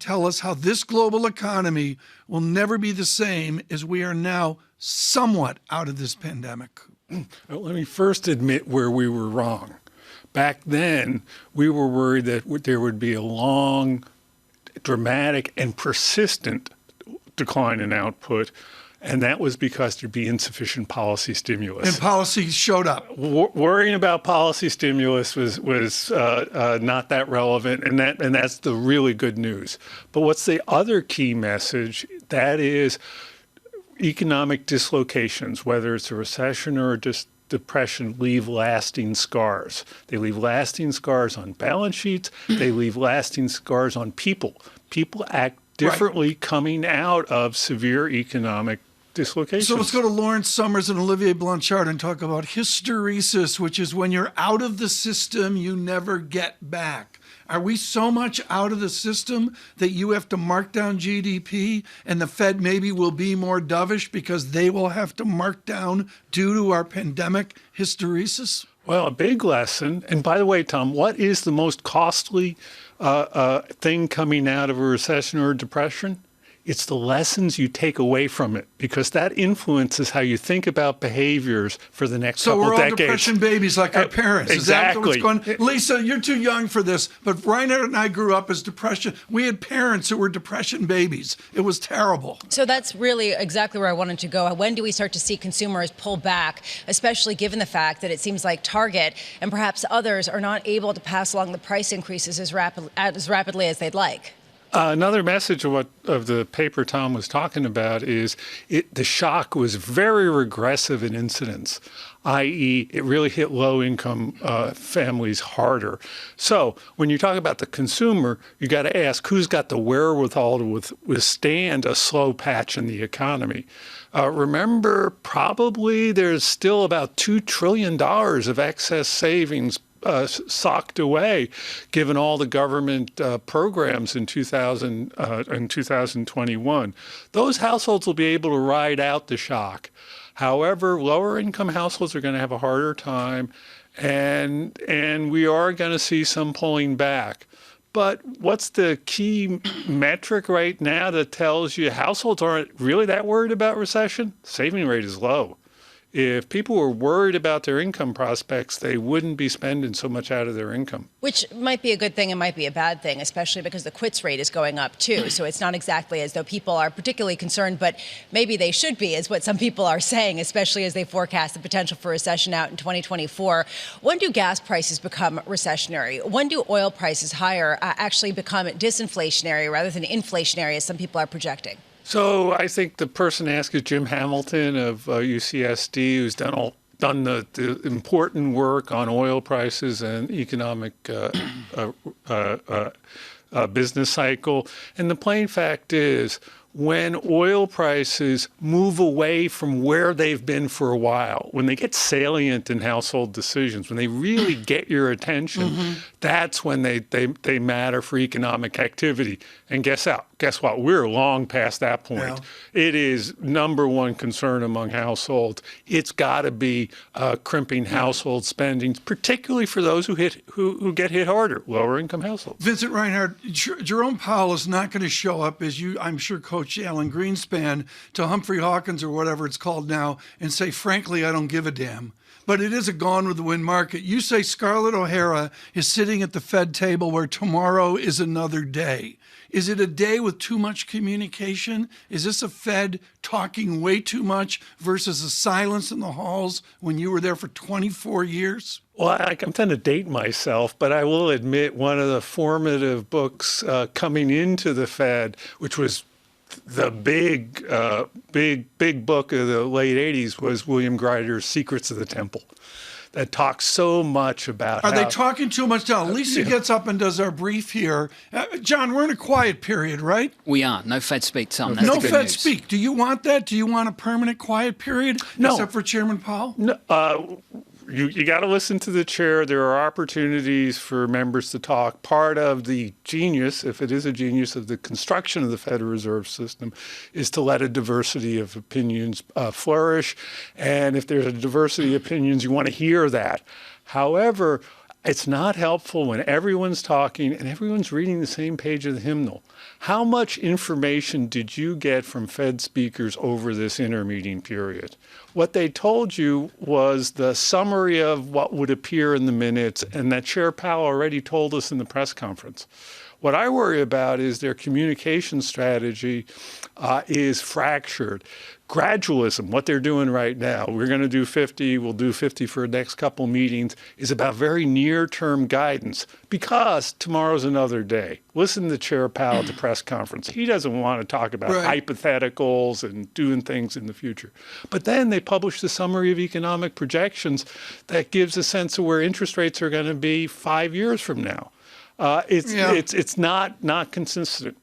tell us how this global economy will never be the same as we are now somewhat out of this pandemic? Well, let me first admit where we were wrong. Back then, we were worried that there would be a long, dramatic, and persistent decline in output, and that was because there'd be insufficient policy stimulus. And policy showed up. Worrying about policy stimulus was not that relevant, and that's the really good news. But what's the other key message? That is economic dislocations, whether it's a recession or a depression, leave lasting scars. They leave lasting scars on balance sheets. They leave lasting scars on people. People act differently coming out of severe economic dislocations. So let's go to Lawrence Summers and Olivier Blanchard and talk about hysteresis, which is when you're out of the system, you never get back. Are we so much out of the system that you have to mark down GDP and the Fed maybe will be more dovish because they will have to mark down due to our pandemic hysteresis? Well, a big lesson. And by the way, Tom, what is the most costly thing coming out of a recession or a depression? It's the lessons you take away from it, because that influences how you think about behaviors for the next couple decades. So we're all depression babies like our parents. Exactly. Is that what's going on? Lisa, you're too young for this, but Reinhart and I grew up as depression. We had parents who were depression babies. It was terrible. So that's really exactly where I wanted to go. When do we start to see consumers pull back, especially given the fact that it seems like Target and perhaps others are not able to pass along the price increases as rapidly as they'd like? Another message of the paper Tom was talking about is the shock was very regressive in incidence, i.e. it really hit low-income families harder. So when you talk about the consumer, you got to ask who's got the wherewithal to withstand a slow patch in the economy. Remember, probably there's still about $2 trillion of excess savings socked away, given all the government programs in 2021. Those households will be able to ride out the shock. However, lower income households are going to have a harder time, and we are going to see some pulling back. But what's the key metric right now that tells you households aren't really that worried about recession? Saving rate is low. If people were worried about their income prospects, they wouldn't be spending so much out of their income. Which might be a good thing and might be a bad thing, especially because the quits rate is going up too. So it's not exactly as though people are particularly concerned, but maybe they should be, is what some people are saying, especially as they forecast the potential for recession out in 2024. When do gas prices become recessionary? When do oil prices higher actually become disinflationary rather than inflationary, as some people are projecting? So I think the person asked is Jim Hamilton of UCSD, who's done the important work on oil prices and economic business cycle. And the plain fact is, when oil prices move away from where they've been for a while, when they get salient in household decisions, when they really get your attention, that's when they matter for economic activity. And guess what? We're long past that point. Yeah. It is number one concern among households. It's got to be crimping household spending, particularly for those who get hit harder, lower income households. Vincent Reinhart, Jerome Powell is not going to show up, as you, I'm sure, Coach Alan Greenspan, to Humphrey Hawkins or whatever it's called now, and say, frankly, I don't give a damn. But it is a gone with the wind market. You say Scarlett O'Hara is sitting at the Fed table where tomorrow is another day. Is it a day with too much communication? Is this a Fed talking way too much versus a silence in the halls when you were there for 24 years? Well, I'm going to date myself, but I will admit one of the formative books coming into the Fed, which was the big book of the late 80s, was William Greider's Secrets of the Temple. That talks so much about Are they talking too much now? Lisa gets up and does our brief here. John, we're in a quiet period, right? We are. No Fed speak, Tom. That's No the good Fed news. speak. Do you want that? Do you want a permanent quiet period? No. Except for Chairman Powell? No, you got to listen to the chair. There are opportunities for members to talk. Part of the genius, if it is a genius, of the construction of the Federal Reserve System is to let a diversity of opinions flourish. And if there's a diversity of opinions, you want to hear that. However, It's not helpful when everyone's talking and everyone's reading the same page of the hymnal. How much information did you get from Fed speakers over this intermeeting period? What they told you was the summary of what would appear in the minutes, and that Chair Powell already told us in the press conference. What I worry about is their communication strategy is fractured. Gradualism, what they're doing right now, we're going to do 50, we'll do 50 for the next couple meetings, is about very near-term guidance because tomorrow's another day. Listen to Chair Powell at the press conference. He doesn't want to talk about hypotheticals and doing things in the future. But then they publish the summary of economic projections that gives a sense of where interest rates are going to be 5 years from now. It's not consistent.